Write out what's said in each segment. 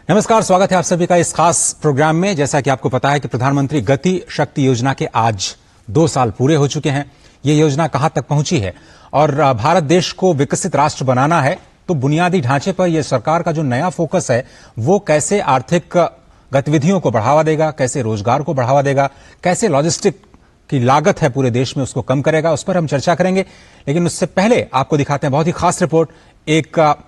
नमस्कार, स्वागत है आप सभी का इस खास प्रोग्राम में। जैसा कि आपको पता है कि प्रधानमंत्री गति शक्ति योजना के आज 2 साल पूरे हो चुके हैं। ये योजना कहां तक पहुंची है और भारत देश को विकसित राष्ट्र बनाना है तो बुनियादी ढांचे पर यह सरकार का जो नया फोकस है वो कैसे आर्थिक गतिविधियों को बढ़ावा देगा, कैसे रोजगार को बढ़ावा देगा, कैसे लॉजिस्टिक की लागत है पूरे देश में उसको कम करेगा, उस पर हम चर्चा करेंगे। लेकिन उससे पहले आपको दिखाते हैं बहुत ही खास रिपोर्ट, एक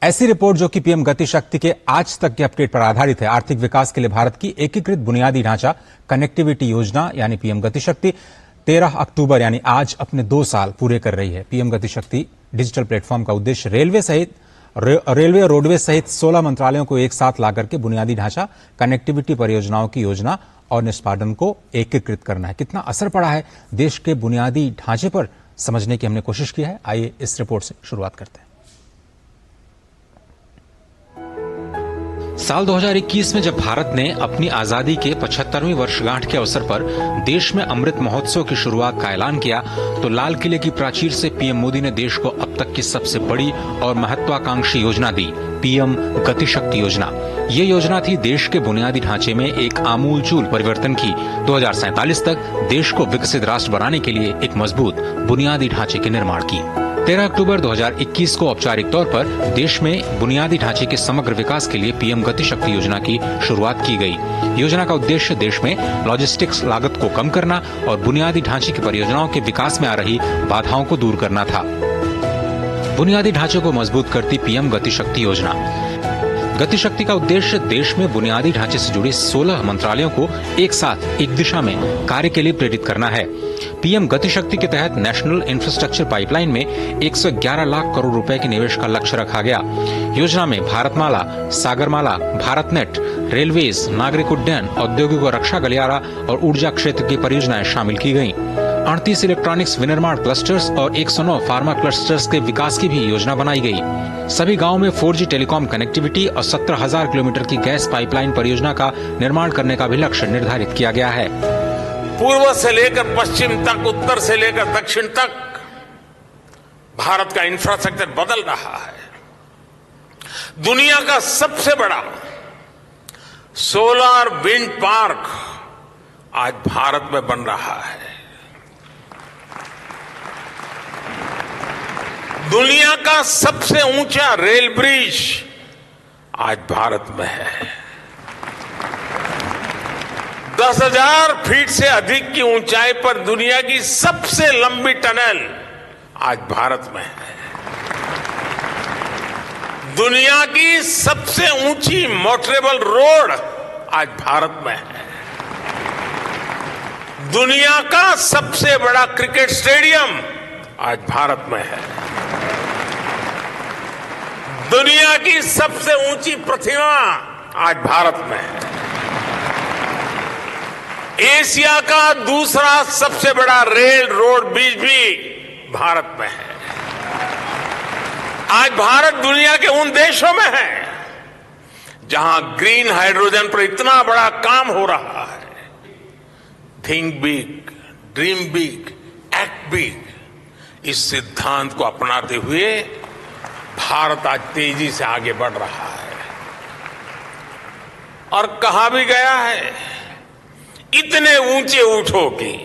ऐसी रिपोर्ट जो कि पीएम गति शक्ति के आज तक के अपडेट पर आधारित है। आर्थिक विकास के लिए भारत की एकीकृत बुनियादी ढांचा कनेक्टिविटी योजना यानी पीएम गति शक्ति 13 अक्टूबर यानी आज अपने 2 साल पूरे कर रही है। पीएम गति शक्ति डिजिटल प्लेटफॉर्म का उद्देश्य रेलवे और रोडवेज सहित 16 मंत्रालयों को एक साथ लाकर के बुनियादी ढांचा कनेक्टिविटी परियोजनाओं की योजना और निष्पादन को एकीकृत करना है। कितना असर पड़ा है देश के बुनियादी ढांचे पर, समझने की हमने कोशिश की है। आइए इस रिपोर्ट से शुरुआत करते हैं। साल 2021 में जब भारत ने अपनी आजादी के 75वीं वर्षगांठ के अवसर पर देश में अमृत महोत्सव की शुरुआत का ऐलान किया तो लाल किले की प्राचीर से पीएम मोदी ने देश को अब तक की सबसे बड़ी और महत्वाकांक्षी योजना दी, पीएम गति शक्ति योजना। ये योजना थी देश के बुनियादी ढांचे में एक आमूलचूल परिवर्तन की। 2047 तक देश को विकसित राष्ट्र बनाने के लिए एक मजबूत बुनियादी ढांचे के निर्माण की। 13 अक्टूबर 2021 को औपचारिक तौर पर देश में बुनियादी ढांचे के समग्र विकास के लिए पीएम गति शक्ति योजना की शुरुआत की गई। योजना का उद्देश्य देश में लॉजिस्टिक्स लागत को कम करना और बुनियादी ढांचे की परियोजनाओं के विकास में आ रही बाधाओं को दूर करना था। बुनियादी ढांचे को मजबूत करती पीएम गति शक्ति योजना। गति शक्ति का उद्देश्य देश में बुनियादी ढांचे से जुड़े 16 मंत्रालयों को एक साथ एक दिशा में कार्य के लिए प्रेरित करना है। पीएम गति शक्ति के तहत नेशनल इंफ्रास्ट्रक्चर पाइपलाइन में 111 लाख करोड़ रुपए के निवेश का लक्ष्य रखा गया। योजना में भारतमाला, सागरमाला, भारतनेट, रेलवेज, नागरिक उड्डयन, औद्योगिक और रक्षा गलियारा और ऊर्जा क्षेत्र की परियोजनाएं शामिल की गयी। 38 इलेक्ट्रॉनिक्स विनिर्माण क्लस्टर्स और 109 फार्मा क्लस्टर्स के विकास की भी योजना बनाई गई। सभी गांवों में 4G टेलीकॉम कनेक्टिविटी और 17,000 किलोमीटर की गैस पाइपलाइन परियोजना का निर्माण करने का भी लक्ष्य निर्धारित किया गया है। पूर्व से लेकर पश्चिम तक, उत्तर से लेकर दक्षिण तक भारत का इंफ्रास्ट्रक्चर बदल रहा है। दुनिया का सबसे बड़ा सोलर विंड पार्क आज भारत में बन रहा है। दुनिया का सबसे ऊंचा रेल ब्रिज आज भारत में है। 10,000 फीट से अधिक की ऊंचाई पर दुनिया की सबसे लंबी टनल आज भारत में है। दुनिया की सबसे ऊंची मोटरेबल रोड आज भारत में है। दुनिया का सबसे बड़ा क्रिकेट स्टेडियम आज भारत में है। दुनिया की सबसे ऊंची प्रतिमा आज भारत में है। एशिया का दूसरा सबसे बड़ा रेल रोड ब्रिज भी भारत में है। आज भारत दुनिया के उन देशों में है जहां ग्रीन हाइड्रोजन पर इतना बड़ा काम हो रहा है। Think big, dream big, act big, इस सिद्धांत को अपनाते हुए भारत आज तेजी से आगे बढ़ रहा है। और कहा भी गया है, इतने ऊंचे उठोगी,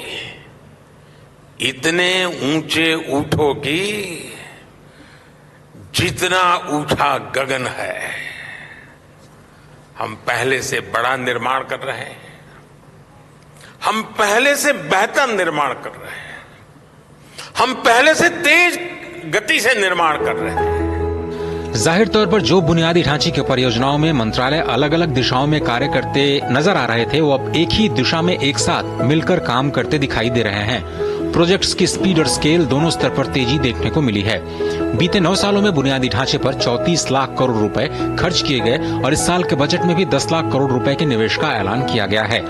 इतने ऊंचे उठोगी जितना ऊंचा गगन है। हम पहले से बड़ा निर्माण कर रहे हैं, हम पहले से बेहतर निर्माण कर रहे हैं, हम पहले से तेज गति से निर्माण कर रहे हैं। जाहिर तौर पर जो बुनियादी ढांचे की परियोजनाओं में मंत्रालय अलग अलग दिशाओं में कार्य करते नजर आ रहे थे वो अब एक ही दिशा में एक साथ मिलकर काम करते दिखाई दे रहे हैं। प्रोजेक्ट्स की स्पीड और स्केल दोनों स्तर पर तेजी देखने को मिली है। बीते 9 सालों में बुनियादी ढांचे पर 34 लाख करोड़ रुपए खर्च किए गए और इस साल के बजट में भी 10 लाख करोड़ रुपए के निवेश का ऐलान किया गया है।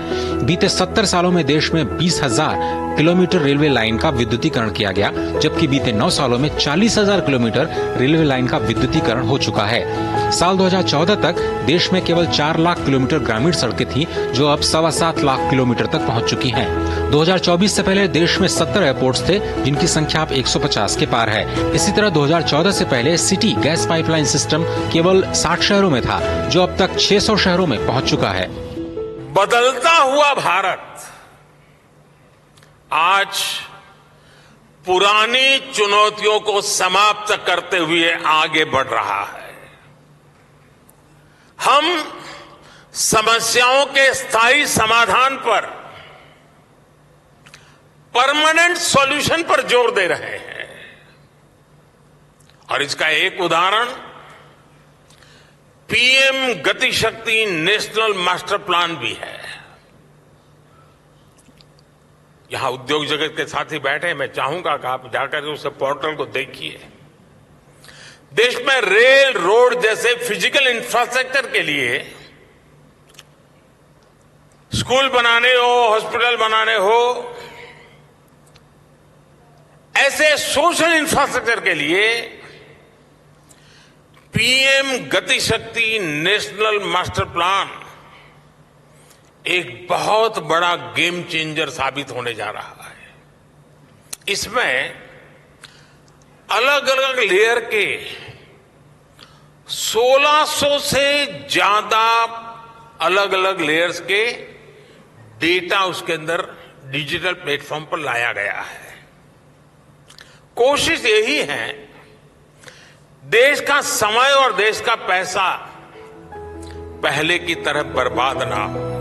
बीते 70 सालों में देश में 20,000 किलोमीटर रेलवे लाइन का विद्युतीकरण किया गया, जबकि बीते 9 सालों में 40,000 किलोमीटर रेलवे लाइन का विद्युतीकरण हो चुका है। साल 2014 तक देश में केवल 4 लाख किलोमीटर ग्रामीण सड़कें थी, जो अब 7.25 लाख किलोमीटर तक पहुंच चुकी हैं। 2024 से पहले देश में 70 एयरपोर्ट्स थे, जिनकी संख्या अब 150 के पार है। इसी तरह 2014 से पहले सिटी गैस पाइपलाइन सिस्टम केवल 60 शहरों में था, जो अब तक 600 शहरों में पहुंच चुका है। बदलता हुआ भारत आज पुरानी चुनौतियों को समाप्त करते हुए आगे बढ़ रहा है। हम समस्याओं के स्थायी समाधान पर, परमानेंट सॉल्यूशन पर जोर दे रहे हैं। और इसका एक उदाहरण पीएम गति शक्ति नेशनल मास्टर प्लान भी है। यहां उद्योग जगत के साथी बैठे हैं, मैं चाहूंगा कि आप जाकर उस पोर्टल को देखिए। देश में रेल, रोड जैसे फिजिकल इंफ्रास्ट्रक्चर के लिए, स्कूल बनाने हो, हॉस्पिटल बनाने हो, ऐसे सोशल इंफ्रास्ट्रक्चर के लिए पीएम गति शक्ति नेशनल मास्टर प्लान एक बहुत बड़ा गेम चेंजर साबित होने जा रहा है। इसमें अलग अलग लेयर के 1600 से ज्यादा अलग अलग लेयर्स के डेटा उसके अंदर डिजिटल प्लेटफॉर्म पर लाया गया है। कोशिश यही है देश का समय और देश का पैसा पहले की तरह बर्बाद ना हो।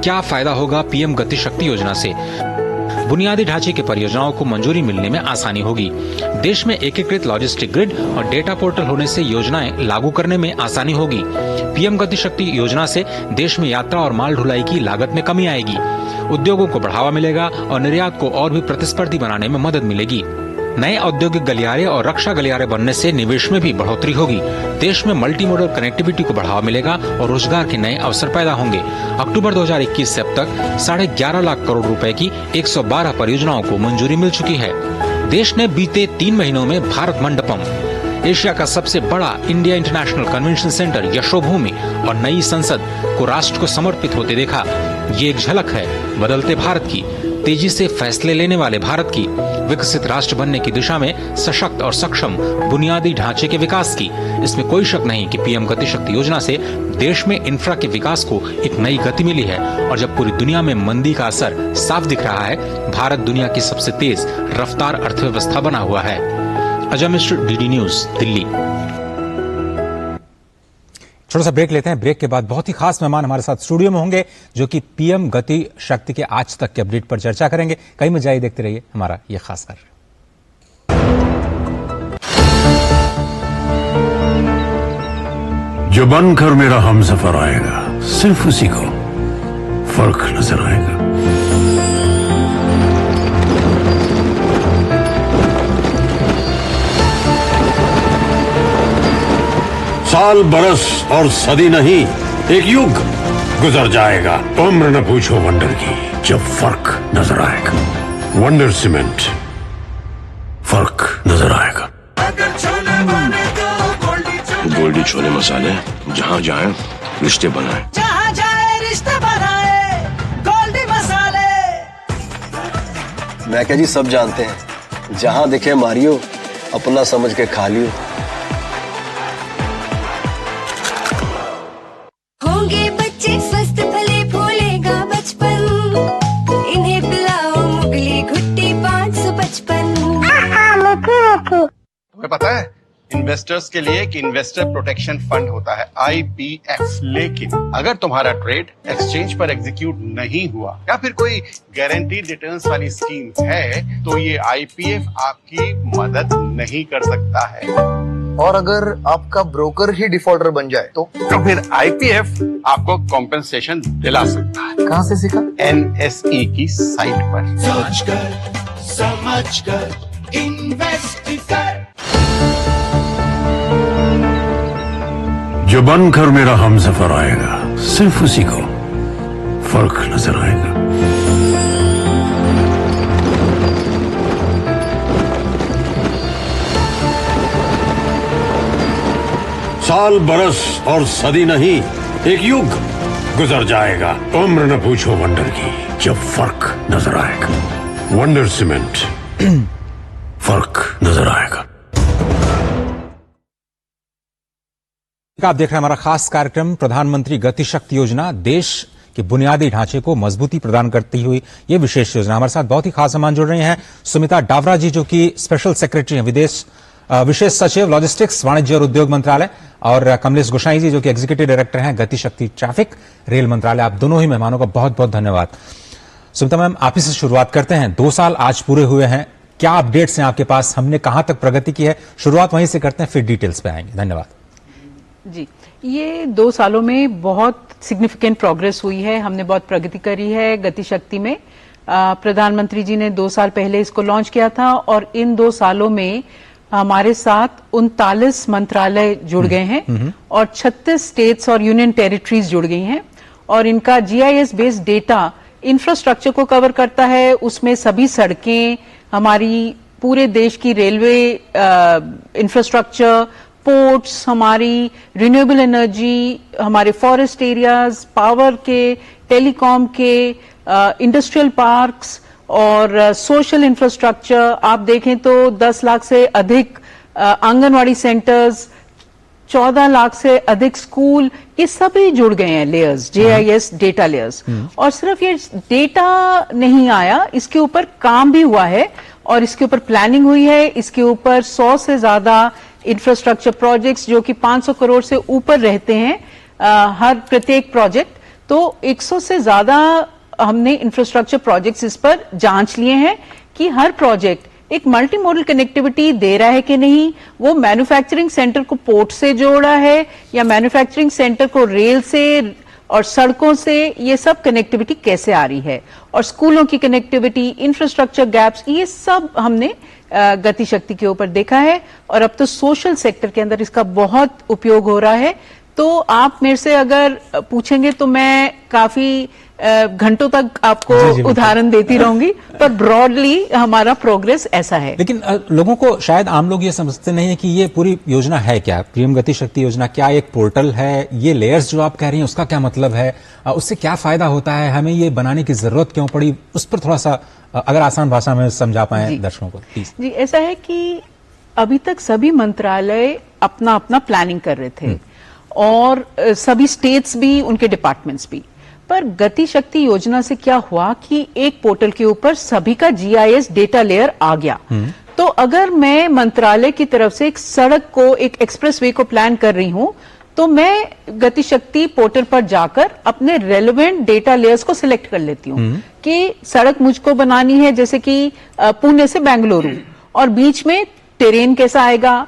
क्या फायदा होगा पीएम गति शक्ति योजना से? बुनियादी ढांचे की परियोजनाओं को मंजूरी मिलने में आसानी होगी। देश में एकीकृत लॉजिस्टिक ग्रिड और डेटा पोर्टल होने से योजनाएं लागू करने में आसानी होगी। पीएम गति शक्ति योजना से देश में यात्रा और माल ढुलाई की लागत में कमी आएगी। उद्योगों को बढ़ावा मिलेगा और निर्यात को और भी प्रतिस्पर्धी बनाने में मदद मिलेगी। नए औद्योगिक गलियारे और रक्षा गलियारे बनने से निवेश में भी बढ़ोतरी होगी। देश में मल्टी मॉडल कनेक्टिविटी को बढ़ावा मिलेगा और रोजगार के नए अवसर पैदा होंगे। अक्टूबर 2021 से अब तक 11.5 लाख करोड़ रुपए की 112 परियोजनाओं को मंजूरी मिल चुकी है। देश ने बीते 3 महीनों में भारत मंडपम, एशिया का सबसे बड़ा India international convention centre Yashobhoomi और नई संसद को राष्ट्र को समर्पित होते देखा। ये एक झलक है बदलते भारत की, तेजी से फैसले लेने वाले भारत की, विकसित राष्ट्र बनने की दिशा में सशक्त और सक्षम बुनियादी ढांचे के विकास की। इसमें कोई शक नहीं कि पीएम गति शक्ति योजना से देश में इंफ्रा के विकास को एक नई गति मिली है। और जब पूरी दुनिया में मंदी का असर साफ दिख रहा है, भारत दुनिया की सबसे तेज रफ्तार अर्थव्यवस्था बना हुआ है। Ajay Mishra, DD news, Delhi. छोटा सा ब्रेक लेते हैं। ब्रेक के बाद बहुत ही खास मेहमान हमारे साथ स्टूडियो में होंगे, जो कि पीएम गति शक्ति के आज तक के अपडेट पर चर्चा करेंगे। कहीं मत जाइए, देखते रहिए हमारा ये खास कार्य। जो बनकर मेरा हमसफर आएगा, सिर्फ उसी को फर्क नजर आएगा। साल, बरस और सदी नहीं, एक युग गुजर जाएगा। उम्र न पूछो वंडर की, जब फर्क नजर आएगा। वंडर सीमेंट, फर्क नजर आएगा। गोल्डी छोले मसाले, जहाँ जाए रिश्ते बनाए, जहाँ जाए रिश्ते बनाए, गोल्डी मसाले। मैं क्या जी, सब जानते हैं, जहाँ दिखे मारियो, अपना समझ के खा लियो। होंगे बच्चे स्वस्थ, फले फूलेगा बचपन, इन्हें पिलाओ मुगली घुट्टी 555। तुम्हें पता है इन्वेस्टर्स के लिए कि इन्वेस्टर प्रोटेक्शन फंड होता है IPF, लेकिन अगर तुम्हारा ट्रेड एक्सचेंज पर एग्जीक्यूट नहीं हुआ या फिर कोई गारंटीड रिटर्न्स वाली स्कीम है, तो ये IPF आपकी मदद नहीं कर सकता है। और अगर आपका ब्रोकर ही डिफॉल्टर बन जाए तो फिर IPF आपको कॉम्पेंसेशन दिला सकता है। कहाँ से सीखा? NSE की साइट पर। समझ कर इन्वेस्ट कर। जो बनकर मेरा हमसफर आएगा, सिर्फ उसी को फर्क नजर आएगा। साल बरस और सदी नहीं, एक युग गुजर जाएगा। उम्र न पूछो वंडर की, जब फर्क नजर आएगा। वंडर सीमेंट, फर्क नजर आएगा। आप देख रहे हैं हमारा खास कार्यक्रम प्रधानमंत्री गति शक्ति योजना। देश के बुनियादी ढांचे को मजबूती प्रदान करती हुई ये विशेष योजना। हमारे साथ बहुत ही खास मेहमान जुड़ रहे हैं। सुमिता डावरा जी, जो कि स्पेशल सेक्रेटरी हैं विशेष सचिव लॉजिस्टिक्स, वाणिज्य और उद्योग मंत्रालय, और कमलेश गोसाई जी, जो कि एग्जीक्यूटिव डायरेक्टर हैं गति शक्ति ट्रैफिक रेल मंत्रालय। आप दोनों ही मेहमानों का बहुत बहुत धन्यवाद। सुमिता मैम, आप ही से शुरुआत करते हैं। 2 साल आज पूरे हुए हैं, क्या अपडेट्स हैं आपके पास? हमने कहां तक प्रगति की है? शुरुआत वहीं से करते हैं, फिर डिटेल्स पे आएंगे। धन्यवाद जी। ये 2 सालों में बहुत सिग्निफिकेंट प्रोग्रेस हुई है, हमने बहुत प्रगति करी है गति शक्ति में। प्रधानमंत्री जी ने 2 साल पहले इसको लॉन्च किया था और इन 2 सालों में हमारे साथ 39 मंत्रालय जुड़ गए हैं और 36 स्टेट्स और यूनियन टेरिटरीज जुड़ गई हैं, और इनका GIS बेस्ड डेटा इंफ्रास्ट्रक्चर को कवर करता है। उसमें सभी सड़कें, हमारी पूरे देश की रेलवे इंफ्रास्ट्रक्चर, पोर्ट्स, हमारी रिन्यूएबल एनर्जी, हमारे फॉरेस्ट एरियाज, पावर के, टेलीकॉम के, इंडस्ट्रियल पार्क्स और सोशल इंफ्रास्ट्रक्चर। आप देखें तो 10 लाख से अधिक आंगनवाड़ी सेंटर्स, 14 लाख से अधिक स्कूल, ये सभी जुड़ गए हैं लेयर्स, GIS डेटा लेयर्स। और सिर्फ ये डेटा नहीं आया, इसके ऊपर काम भी हुआ है और इसके ऊपर प्लानिंग हुई है। इसके ऊपर 100 से ज्यादा इंफ्रास्ट्रक्चर प्रोजेक्ट्स, जो कि 500 करोड़ से ऊपर रहते हैं हर प्रत्येक प्रोजेक्ट, तो 100 से ज्यादा हमने इंफ्रास्ट्रक्चर प्रोजेक्ट्स इस पर जांच लिए हैं कि हर प्रोजेक्ट एक मल्टी मॉडल कनेक्टिविटी दे रहा है कि नहीं, वो मैन्युफैक्चरिंग सेंटर को पोर्ट से जोड़ा है या मैन्युफैक्चरिंग सेंटर को रेल से और सड़कों से, ये सब कनेक्टिविटी कैसे आ रही है, और स्कूलों की कनेक्टिविटी, इंफ्रास्ट्रक्चर गैप्स, ये सब हमने गति शक्ति के ऊपर देखा है। और अब तो सोशल सेक्टर के अंदर इसका बहुत उपयोग हो रहा है। तो आप मेरे से अगर पूछेंगे तो मैं काफी घंटों तक आपको उदाहरण देती रहूंगी, पर ब्रॉडली हमारा प्रोग्रेस ऐसा है। लेकिन लोगों को, शायद आम लोग ये समझते नहीं है कि ये पूरी योजना है क्या, पीएम गति शक्ति योजना क्या एक पोर्टल है? ये लेयर्स जो आप कह रही हैं उसका क्या मतलब है, उससे क्या फायदा होता है, हमें ये बनाने की जरूरत क्यों पड़ी? उस पर थोड़ा सा अगर आसान भाषा में समझा पाए दर्शकों को प्लीज। जी, ऐसा है कि अभी तक सभी मंत्रालय अपना अपना प्लानिंग कर रहे थे और सभी स्टेट्स भी, उनके डिपार्टमेंट्स भी। पर गति शक्ति योजना से क्या हुआ कि एक पोर्टल के ऊपर सभी का GIS डेटा लेयर आ गया। तो अगर मैं मंत्रालय की तरफ से एक सड़क को, एक एक्सप्रेसवे को प्लान कर रही हूं, तो मैं गति शक्ति पोर्टल पर जाकर अपने रेलेवेंट डेटा लेयर्स को सिलेक्ट कर लेती हूं कि सड़क मुझको बनानी है, जैसे कि पुणे से बेंगलुरु, और बीच में टेरेन कैसा आएगा,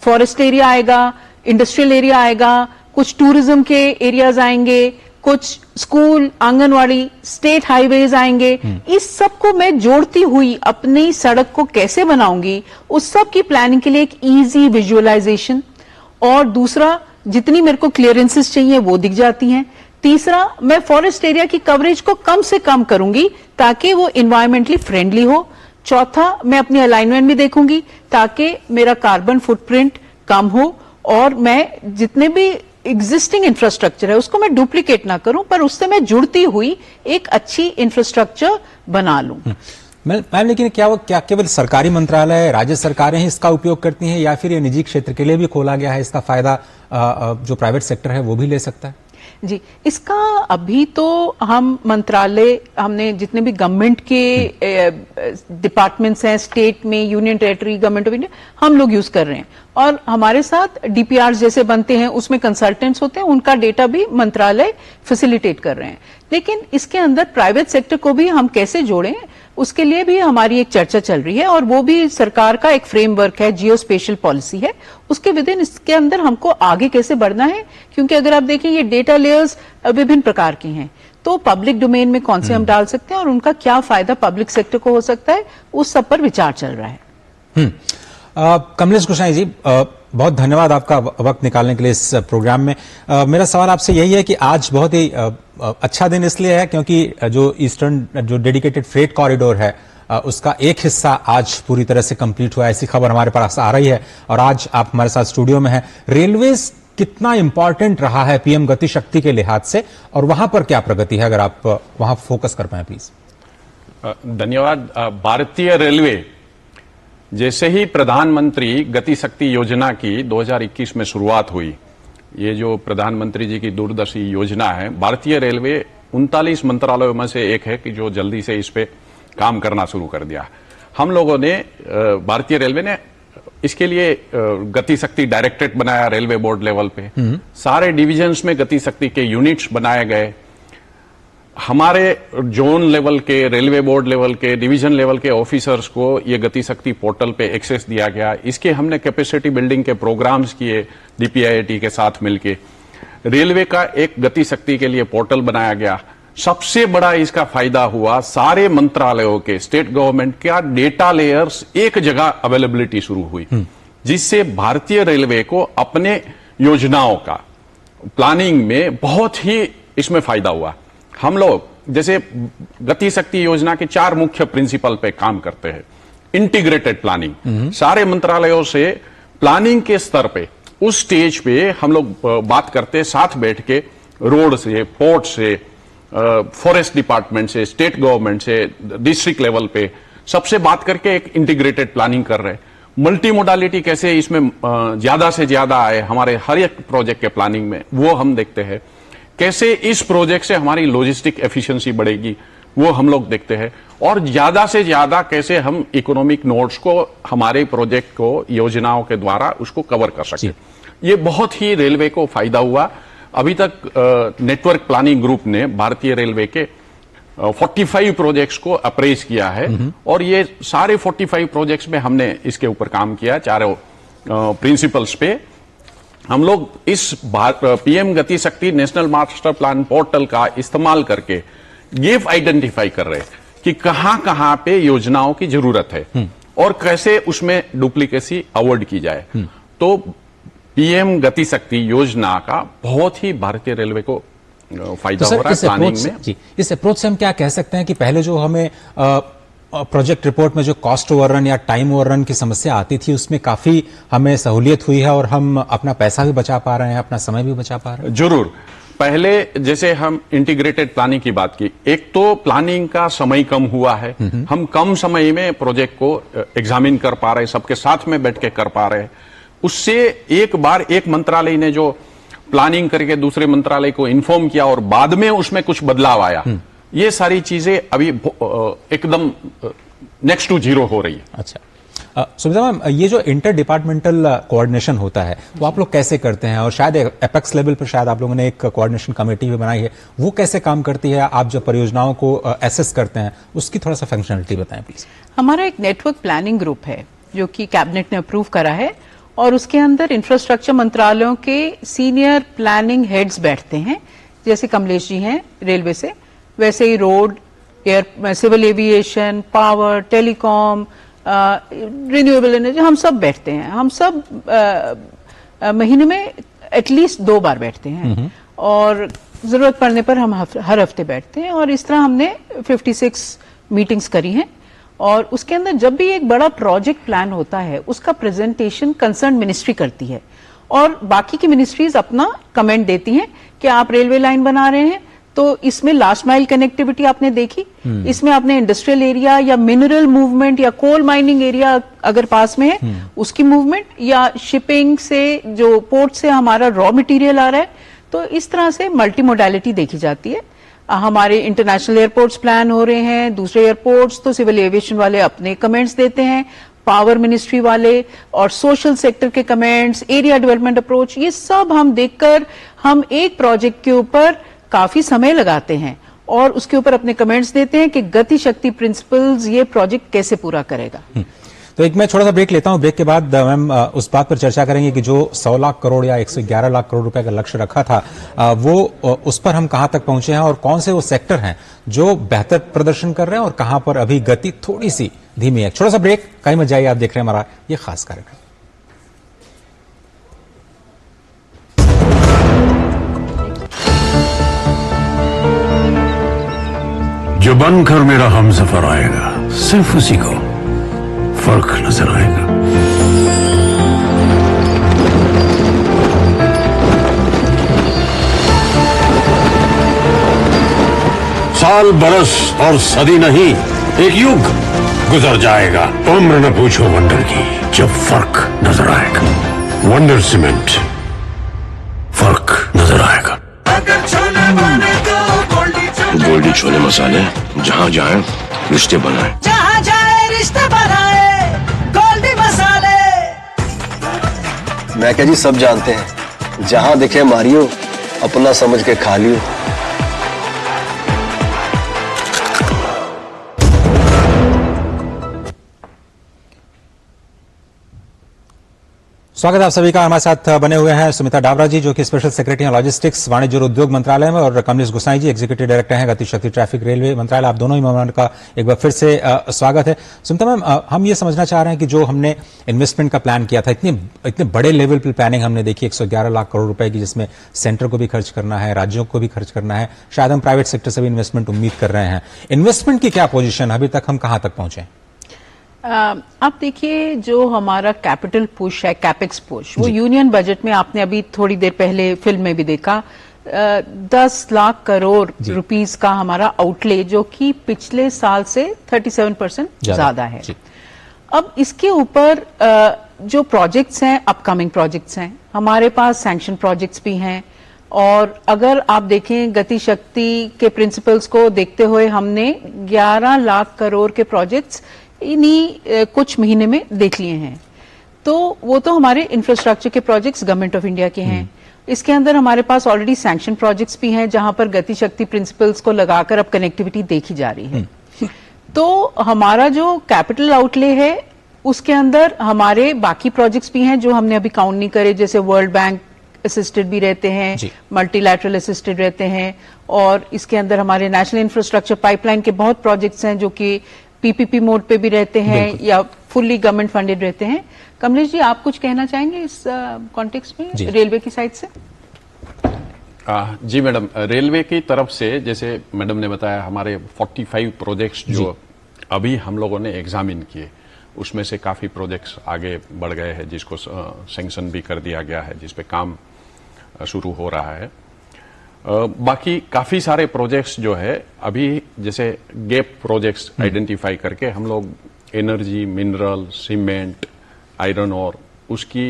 फॉरेस्ट एरिया आएगा, इंडस्ट्रियल एरिया आएगा, कुछ टूरिज्म के एरियाज आएंगे, कुछ स्कूल, आंगनवाड़ी, स्टेट हाईवेज आएंगे। इस सब को मैं जोड़ती हुई अपनी सड़क को कैसे बनाऊंगी, उस सब की प्लानिंग के लिए एक इजी विजुअलाइजेशन, और दूसरा जितनी मेरे को क्लियरेंसेस चाहिए वो दिख जाती हैं। तीसरा, मैं फॉरेस्ट एरिया की कवरेज को कम से कम करूंगी ताकि वो इन्वायरमेंटली फ्रेंडली हो। चौथा, मैं अपनी अलाइनमेंट भी देखूंगी ताकि मेरा कार्बन फुटप्रिंट कम हो, और मैं जितने भी एग्जिस्टिंग इंफ्रास्ट्रक्चर है उसको मैं डुप्लीकेट ना करूं, पर उससे मैं जुड़ती हुई एक अच्छी इंफ्रास्ट्रक्चर बना लूं। मैम, लेकिन क्या केवल सरकारी मंत्रालय, राज्य सरकारें ही इसका उपयोग करती हैं, या फिर ये निजी क्षेत्र के लिए भी खोला गया है? इसका फायदा जो प्राइवेट सेक्टर है वो भी ले सकता है? जी, इसका अभी तो हम मंत्रालय, हमने जितने भी गवर्नमेंट के डिपार्टमेंट्स हैं स्टेट में, union territory, government of India, हम लोग यूज कर रहे हैं। और हमारे साथ DPRs जैसे बनते हैं, उसमें कंसल्टेंट्स होते हैं, उनका डेटा भी मंत्रालय फैसिलिटेट कर रहे हैं। लेकिन इसके अंदर प्राइवेट सेक्टर को भी हम कैसे जोड़ें, उसके लिए भी हमारी एक चर्चा चल रही है, और वो भी सरकार का एक फ्रेमवर्क है, जियो स्पेशल पॉलिसी है, उसके विदिन इसके अंदर हमको आगे कैसे बढ़ना है। क्योंकि अगर आप देखें ये डेटा लेयर्स विभिन्न प्रकार के हैं, तो पब्लिक डोमेन में कौन से हम डाल सकते हैं और उनका क्या फायदा पब्लिक सेक्टर को हो सकता है, उस सब पर विचार चल रहा है। कमलेश गोसाई जी, बहुत धन्यवाद आपका वक्त निकालने के लिए इस प्रोग्राम में। मेरा सवाल आपसे यही है कि आज बहुत ही अच्छा दिन इसलिए है क्योंकि जो ईस्टर्न, जो डेडिकेटेड फ्रेट कॉरिडोर है, उसका एक हिस्सा आज पूरी तरह से कंप्लीट हुआ, ऐसी खबर हमारे पास आ रही है और आज आप हमारे साथ स्टूडियो में हैं। रेलवेज कितना इंपॉर्टेंट रहा है पीएम गति शक्ति के लिहाज से और वहां पर क्या प्रगति है, अगर आप वहां फोकस कर पाए प्लीज। धन्यवाद। भारतीय रेलवे जैसे ही प्रधानमंत्री गति शक्ति योजना की 2021 में शुरुआत हुई, ये जो प्रधानमंत्री जी की दूरदर्शी योजना है, भारतीय रेलवे 39 मंत्रालयों में से एक है कि जो जल्दी से इस पे काम करना शुरू कर दिया। हम लोगों ने भारतीय रेलवे ने इसके लिए गति शक्ति डायरेक्टरेट बनाया रेलवे बोर्ड लेवल पे, सारे डिविजन्स में गति शक्ति के यूनिट्स बनाए गए, हमारे जोन लेवल के, रेलवे बोर्ड लेवल के, डिवीजन लेवल के ऑफिसर्स को ये गति शक्ति पोर्टल पे एक्सेस दिया गया। इसके हमने कैपेसिटी बिल्डिंग के प्रोग्राम्स किए डीपीआईआईटी के साथ मिलके। रेलवे का एक गति शक्ति के लिए पोर्टल बनाया गया। सबसे बड़ा इसका फायदा हुआ, सारे मंत्रालयों के, स्टेट गवर्नमेंट का डेटा लेयर्स एक जगह अवेलेबिलिटी शुरू हुई, जिससे भारतीय रेलवे को अपने योजनाओं का प्लानिंग में बहुत ही इसमें फायदा हुआ। हम लोग जैसे गति शक्ति योजना के 4 मुख्य प्रिंसिपल पे काम करते हैं। इंटीग्रेटेड प्लानिंग, सारे मंत्रालयों से प्लानिंग के स्तर पे, उस स्टेज पे हम लोग बात करते हैं, साथ बैठ के रोड से, पोर्ट से, फॉरेस्ट डिपार्टमेंट से, स्टेट गवर्नमेंट से, डिस्ट्रिक्ट लेवल पे सबसे बात करके एक इंटीग्रेटेड प्लानिंग कर रहे हैं। मल्टी मोडालिटी कैसे इसमें ज्यादा से ज्यादा आए हमारे हर एक प्रोजेक्ट के प्लानिंग में, वो हम देखते हैं। कैसे इस प्रोजेक्ट से हमारी लॉजिस्टिक एफिशिएंसी बढ़ेगी, वो हम लोग देखते हैं। और ज्यादा से ज्यादा कैसे हम इकोनॉमिक नोड्स को हमारे प्रोजेक्ट को योजनाओं के द्वारा उसको कवर कर सकते। ये बहुत ही रेलवे को फायदा हुआ। अभी तक नेटवर्क प्लानिंग ग्रुप ने भारतीय रेलवे के 45 प्रोजेक्ट्स को अप्रेज किया है और ये सारे 45 प्रोजेक्ट्स में हमने इसके ऊपर काम किया, चारों प्रिंसिपल्स पे। हम लोग इस पीएम गति शक्ति नेशनल मास्टर प्लान पोर्टल का इस्तेमाल करके ये आइडेंटिफाई कर रहे हैं कि कहां कहां पे योजनाओं की जरूरत है और कैसे उसमें डुप्लीकेसी अवॉइड की जाए। तो पीएम गति शक्ति योजना का बहुत ही भारतीय रेलवे को फायदा हो रहा है प्लानिंग में। जी, इस अप्रोच से हम क्या कह सकते हैं कि पहले जो हमें प्रोजेक्ट रिपोर्ट में जो कॉस्ट ओवररन या टाइम ओवररन की समस्या आती थी, उसमें काफी हमें सहूलियत हुई है और हम अपना पैसा भी बचा पा रहे हैं, अपना समय भी बचा पा रहे हैं। जरूर। पहले जैसे हम इंटीग्रेटेड प्लानिंग की बात की, एक तो प्लानिंग का समय कम हुआ है, हम कम समय में प्रोजेक्ट को एग्जामिन कर पा रहे हैं, सबके साथ में बैठ के कर पा रहे हैं। उससे एक बार एक मंत्रालय ने जो प्लानिंग करके दूसरे मंत्रालय को इन्फॉर्म किया और बाद में उसमें कुछ बदलाव आया, ये सारी चीजें अभी एकदम नेक्स्ट टू जीरो हो रही है। अच्छा, सुमिता मैम, ये जो इंटर डिपार्टमेंटल कोऑर्डिनेशन होता है वो आप लोग कैसे करते हैं, और शायद एपेक्स लेवल पर शायद आप लोगों ने एक कोऑर्डिनेशन कमेटी भी बनाई है, वो कैसे काम करती है? आप जब परियोजनाओं को एसेस करते हैं उसकी थोड़ा सा फंक्शनलिटी बताएं प्लीज। हमारा एक नेटवर्क प्लानिंग ग्रुप है जो कि कैबिनेट ने अप्रूव करा है और उसके अंदर इंफ्रास्ट्रक्चर मंत्रालयों के सीनियर प्लानिंग हेड्स बैठते हैं। जैसे कमलेश जी हैं रेलवे से, वैसे ही road, air, civil aviation, power, telecom, renewable energy, हम सब बैठते हैं। हम सब महीने में एटलीस्ट 2 बार बैठते हैं और जरूरत पड़ने पर हम हर हफ्ते बैठते हैं। और इस तरह हमने 56 मीटिंग्स करी हैं और उसके अंदर जब भी एक बड़ा प्रोजेक्ट प्लान होता है उसका प्रेजेंटेशन कंसर्न मिनिस्ट्री करती है और बाकी की मिनिस्ट्रीज अपना कमेंट देती हैं कि आप रेलवे लाइन बना रहे हैं तो इसमें लास्ट माइल कनेक्टिविटी आपने देखी, इसमें आपने इंडस्ट्रियल एरिया या मिनरल मूवमेंट या कोल माइनिंग एरिया अगर पास में है उसकी मूवमेंट, या शिपिंग से जो पोर्ट से हमारा रॉ मटेरियल आ रहा है, तो इस तरह से मल्टी मोडालिटी देखी जाती है। हमारे इंटरनेशनल एयरपोर्ट्स प्लान हो रहे हैं, दूसरे एयरपोर्ट्स तो सिविल एविएशन वाले अपने कमेंट्स देते हैं, पावर मिनिस्ट्री वाले और सोशल सेक्टर के कमेंट्स, एरिया डेवलपमेंट अप्रोच, ये सब हम देखकर हम एक प्रोजेक्ट के ऊपर काफी समय लगाते हैं और उसके ऊपर अपने कमेंट्स देते हैं कि गति शक्ति प्रिंसिपल्स ये प्रोजेक्ट कैसे पूरा करेगा। तो एक मैं थोड़ा सा ब्रेक लेता हूं, ब्रेक के बाद मैम उस बात पर चर्चा करेंगे कि जो 100 लाख करोड़ या 111 लाख करोड़ रुपए का लक्ष्य रखा था वो उस पर हम कहां तक पहुंचे हैं और कौन से वो सेक्टर हैं जो बेहतर प्रदर्शन कर रहे हैं और कहां पर अभी गति थोड़ी सी धीमी है। छोटा सा ब्रेक, कहीं मत जाइए, आप देख रहे हैं हमारा ये खास कार्यक्रम। जो बनकर मेरा हमसफर आएगा, सिर्फ उसी को फर्क नजर आएगा। साल बरस और सदी नहीं, एक युग गुजर जाएगा। उम्र न पूछो वंडर की, जब फर्क नजर आएगा। वंडर सीमेंट, फर्क नजर आएगा। अगर छोले बने तो गोल्डी छोले मसाले, जहाँ जाए रिश्ते बनाए, जहाँ जाए रिश्ते बनाए, गोल्डी मसाले। मैं क्या जी, सब जानते हैं, जहां दिखे मारियो, अपना समझ के खा लियो। स्वागत है आप सभी का। हमारे साथ बने हुए हैं सुमिता डावरा जी, जो कि स्पेशल सेक्रेटरी लॉजिस्टिक्स, वाणिज्य और उद्योग मंत्रालय में, और कमलेश गुसाई जी, एग्जीक्यूटिव डायरेक्टर हैं गतिशक्ति ट्रैफिक रेलवे मंत्रालय। आप दोनों ही मेहमान का एक बार फिर से स्वागत है। सुमिता मैम, हम ये समझना चाह रहे हैं कि जो हमने इन्वेस्टमेंट का प्लान किया था, इतने बड़े लेवल पर प्लानिंग हमने देखी, 111 लाख करोड़ रुपए की, जिसमें सेंटर को भी खर्च करना है, राज्यों को भी खर्च करना है, शायद हम प्राइवेट सेक्टर से भी इन्वेस्टमेंट उम्मीद कर रहे हैं। इन्वेस्टमेंट की क्या पोजीशन, अभी तक हम कहां तक पहुंचे? आप देखिए, जो हमारा कैपिटल पुश है, कैपेक्स पुश, वो यूनियन बजट में आपने अभी थोड़ी देर पहले फिल्म में भी देखा, 10 लाख करोड़ रुपीस का हमारा आउटले, जो कि पिछले साल से 37% ज्यादा है। अब इसके ऊपर जो प्रोजेक्ट्स हैं, अपकमिंग प्रोजेक्ट्स हैं, हमारे पास सैंक्शन प्रोजेक्ट्स भी हैं, और अगर आप देखें गति शक्ति के प्रिंसिपल्स को देखते हुए हमने 11 लाख करोड़ के प्रोजेक्ट्स इन्हीं कुछ महीने में देख लिए हैं। तो वो तो हमारे इंफ्रास्ट्रक्चर के प्रोजेक्ट्स गवर्नमेंट ऑफ इंडिया के हैं। इसके अंदर हमारे पास ऑलरेडी सैंक्शन प्रोजेक्ट्स भी हैं, जहां पर गति शक्ति प्रिंसिपल्स को लगाकर अब कनेक्टिविटी देखी जा रही है। तो हमारा जो कैपिटल आउटले है, उसके अंदर हमारे बाकी प्रोजेक्ट्स भी हैं जो हमने अभी काउंट नहीं करे, जैसे वर्ल्ड बैंक असिस्टेड भी रहते हैं, मल्टीलैटरल असिस्टेड रहते हैं, और इसके अंदर हमारे नेशनल इंफ्रास्ट्रक्चर पाइपलाइन के बहुत प्रोजेक्ट्स हैं जो कि पीपीपी मोड पे भी रहते हैं या फुल्ली गवर्नमेंट फंडेड रहते हैं। कमलेश जी, आप कुछ कहना चाहेंगे इस कॉन्टेक्स्ट में रेलवे की साइड से? जी मैडम, रेलवे की तरफ से जैसे मैडम ने बताया, हमारे 45 प्रोजेक्ट्स जो अभी हम लोगों ने एग्जामिन किए, उसमें से काफी प्रोजेक्ट्स आगे बढ़ गए हैं, जिसको सैंक्शन भी कर दिया गया है, जिसपे काम शुरू हो रहा है। बाकी काफी सारे प्रोजेक्ट्स जो है अभी, जैसे गैप प्रोजेक्ट्स आइडेंटिफाई करके हम लोग एनर्जी, मिनरल, सीमेंट, आयरन और उसकी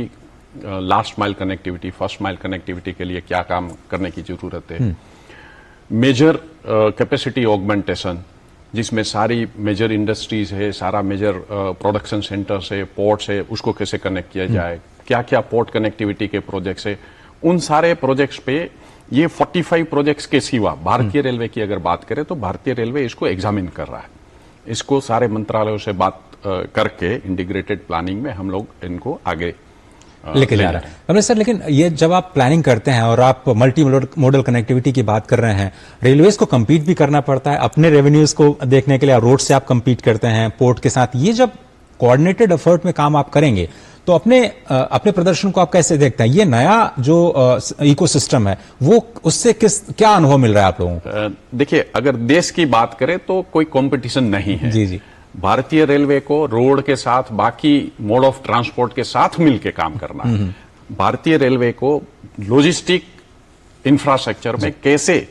last mile connectivity, first mile connectivity के लिए क्या काम करने की जरूरत है। मेजर कैपेसिटी ऑगमेंटेशन, जिसमें सारी मेजर इंडस्ट्रीज है, सारा मेजर प्रोडक्शन सेंटर्स है, पोर्ट्स है, उसको कैसे कनेक्ट किया जाए, क्या क्या पोर्ट कनेक्टिविटी के प्रोजेक्ट्स है, उन सारे प्रोजेक्ट्स पे ये 45 प्रोजेक्ट्स के सिवा भारतीय रेलवे की अगर बात करें तो भारतीय रेलवे इसको एग्जामिन कर रहा है। इसको सारे मंत्रालयों से बात करके इंटीग्रेटेड प्लानिंग में हम लोग इनको आगे लेके जा रहा है। कमलेश सर, लेकिन ये जब आप प्लानिंग करते हैं और आप मल्टी मॉडल कनेक्टिविटी की बात कर रहे हैं, रेलवेज को कंपीट भी करना पड़ता है अपने रेवेन्यूज को देखने के लिए, रोड से आप कंपीट करते हैं पोर्ट के साथ। ये जब कोऑर्डिनेटेड एफर्ट में काम आप करेंगे तो अपने प्रदर्शन को आप कैसे देखते हैं? ये नया जो इकोसिस्टम है, वो उससे क्या अनुभव मिल रहा है आप लोगों को? देखिए, अगर देश की बात करें तो कोई कंपटीशन नहीं है। जी जी। भारतीय रेलवे को रोड के साथ बाकी मोड ऑफ ट्रांसपोर्ट के साथ मिलकर काम करना है। भारतीय रेलवे को लॉजिस्टिक इंफ्रास्ट्रक्चर में कैसे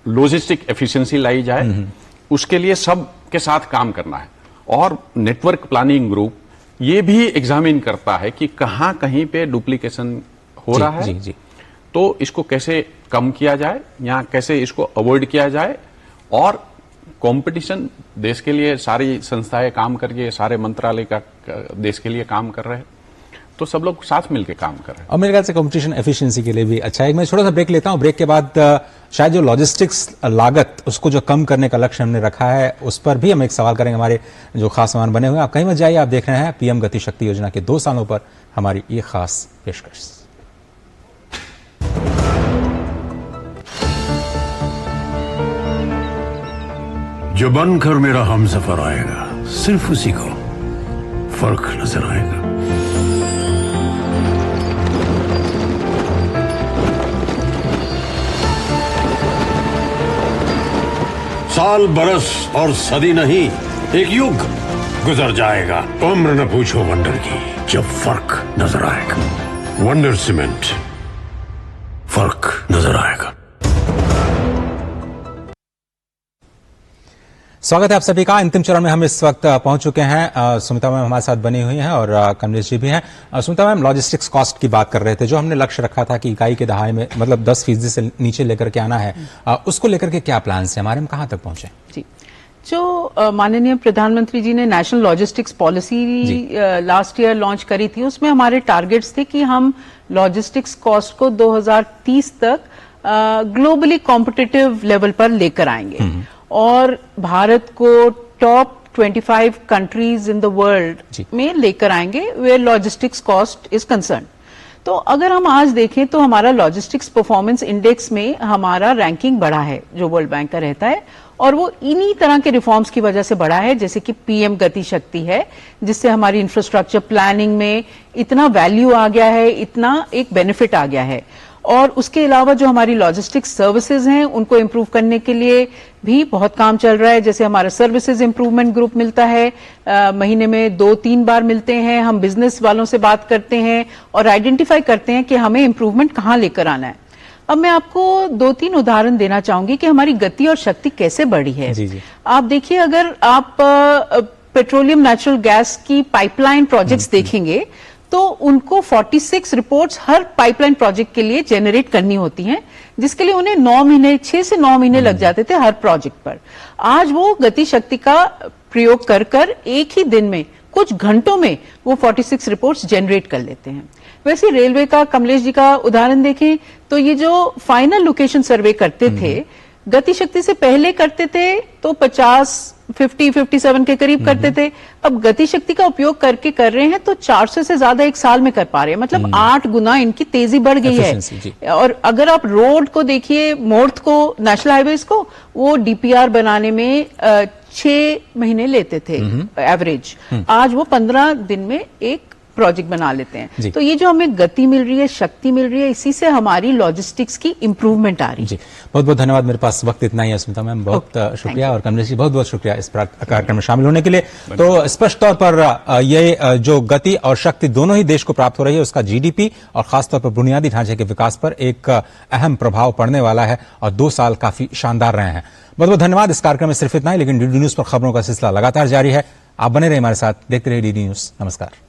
लॉजिस्टिक एफिशिएंसी लाई जाए, उसके लिए सब के साथ काम करना है। और नेटवर्क प्लानिंग ग्रुप ये भी एग्जामिन करता है कि कहां कहीं पे डुप्लीकेशन हो रहा है, तो इसको कैसे कम किया जाए या कैसे इसको अवॉइड किया जाए। और कंपटीशन देश के लिए सारी संस्थाएं काम कर रही है, सारे मंत्रालय का देश के लिए काम कर रहे हैं, तो सब लोग साथ मिलकर काम कर रहे हैं। और मेरे ख्याल से कंपटीशन एफिशिएंसी के लिए भी अच्छा है। मैं छोटा सा ब्रेक लेता हूं, ब्रेक के बाद शायद जो लॉजिस्टिक्स लागत, उसको जो कम करने का लक्ष्य हमने रखा है, उस पर भी हम एक सवाल करेंगे। हमारे जो खास मेहमान बने हुए हैं, आप कहीं मत जाइए, आप देख रहे हैं पीएम गति शक्ति योजना के 2 सालों पर हमारी ये खास पेशकश। जो बनकर मेरा हमसफर आएगा, सिर्फ उसी को फर्क नजर आएगा। साल बरस और सदी नहीं, एक युग गुजर जाएगा, उम्र न पूछो वंडर की, जब फर्क नजर आएगा। वंडर सीमेंट, फर्क नजर आएगा। स्वागत है आप सभी का। अंतिम चरण में हम इस वक्त पहुंच चुके हैं। सुमिता मैम हमारे साथ बनी हुई हैं और कमलेश जी भी हैं। सुमिता मैम, लॉजिस्टिक्स कॉस्ट की बात कर रहे थे, जो हमने लक्ष्य रखा था कि इकाई के दहाई में मतलब 10% से नीचे लेकर के आना है, उसको लेकर के क्या प्लान है हमारे, हम कहां तक पहुंचे? जी, जो माननीय प्रधानमंत्री जी ने national logistics policy last year launch करी थी, उसमें हमारे टारगेट्स थे कि हम लॉजिस्टिक्स कॉस्ट को 2030 तक ग्लोबली कॉम्पिटिटिव लेवल पर लेकर आएंगे और भारत को top 25 countries in the world में लेकर आएंगे where logistics cost is concern. तो अगर हम आज देखें तो हमारा लॉजिस्टिक्स परफॉर्मेंस इंडेक्स में हमारा रैंकिंग बढ़ा है, जो वर्ल्ड बैंक का रहता है, और वो इन्हीं तरह के रिफॉर्म्स की वजह से बढ़ा है, जैसे कि पीएम गति शक्ति है, जिससे हमारी इंफ्रास्ट्रक्चर प्लानिंग में इतना वैल्यू आ गया है, इतना एक बेनिफिट आ गया है। और उसके अलावा जो हमारी लॉजिस्टिक्स सर्विसेज हैं, उनको इम्प्रूव करने के लिए भी बहुत काम चल रहा है। जैसे हमारा सर्विसेज इम्प्रूवमेंट ग्रुप मिलता है, महीने में 2-3 बार मिलते हैं, हम बिजनेस वालों से बात करते हैं और आइडेंटिफाई करते हैं कि हमें इम्प्रूवमेंट कहाँ लेकर आना है। अब मैं आपको 2-3 उदाहरण देना चाहूंगी कि हमारी गति और शक्ति कैसे बढ़ी है। जी। आप देखिए, अगर आप पेट्रोलियम नेचुरल गैस की पाइपलाइन प्रोजेक्ट्स देखेंगे तो उनको 46 रिपोर्ट्स हर पाइपलाइन प्रोजेक्ट के लिए जनरेट करनी होती हैं, जिसके लिए उन्हें 9 महीने 6 से 9 महीने लग जाते थे हर प्रोजेक्ट पर। आज वो गति शक्ति का प्रयोग कर कर एक ही दिन में, कुछ घंटों में वो 46 रिपोर्ट्स जनरेट कर लेते हैं। वैसे रेलवे का, कमलेश जी का उदाहरण देखें तो ये जो फाइनल लोकेशन सर्वे करते थे, गति शक्ति से पहले करते थे तो 57 के करीब करते थे। अब गति शक्ति का उपयोग करके कर रहे हैं तो 400 से ज्यादा एक साल में कर पा रहे हैं, मतलब 8 गुना इनकी तेजी बढ़ गई है। और अगर आप रोड को देखिए, मोर्थ को, नेशनल हाईवेज को, वो डीपीआर बनाने में 6 महीने लेते थे एवरेज, आज वो 15 दिन में एक प्रोजेक्ट बना लेते हैं। तो ये जो हमें गति मिल रही है, शक्ति मिल रही है, इसी से हमारी लॉजिस्टिक्स की इंप्रूवमेंट आ रही है। जी, बहुत बहुत धन्यवाद। मेरे पास वक्त इतना ही है सुमिता मैम, बहुत शुक्रिया, और कमलेश जी बहुत बहुत शुक्रिया इस कार्यक्रम में शामिल होने के लिए। तो स्पष्ट तौर पर ये जो गति और शक्ति दोनों ही देश को प्राप्त हो रही है, उसका जीडीपी और खासतौर पर बुनियादी ढांचे के विकास पर एक अहम प्रभाव पड़ने वाला है, और 2 साल काफी शानदार रहे हैं। बहुत बहुत धन्यवाद। इस कार्यक्रम में सिर्फ इतना ही, लेकिन डीडी न्यूज पर खबरों का सिलसिला लगातार जारी है। आप बने रहे हमारे साथ, देखते रहिए डीडी न्यूज। नमस्कार।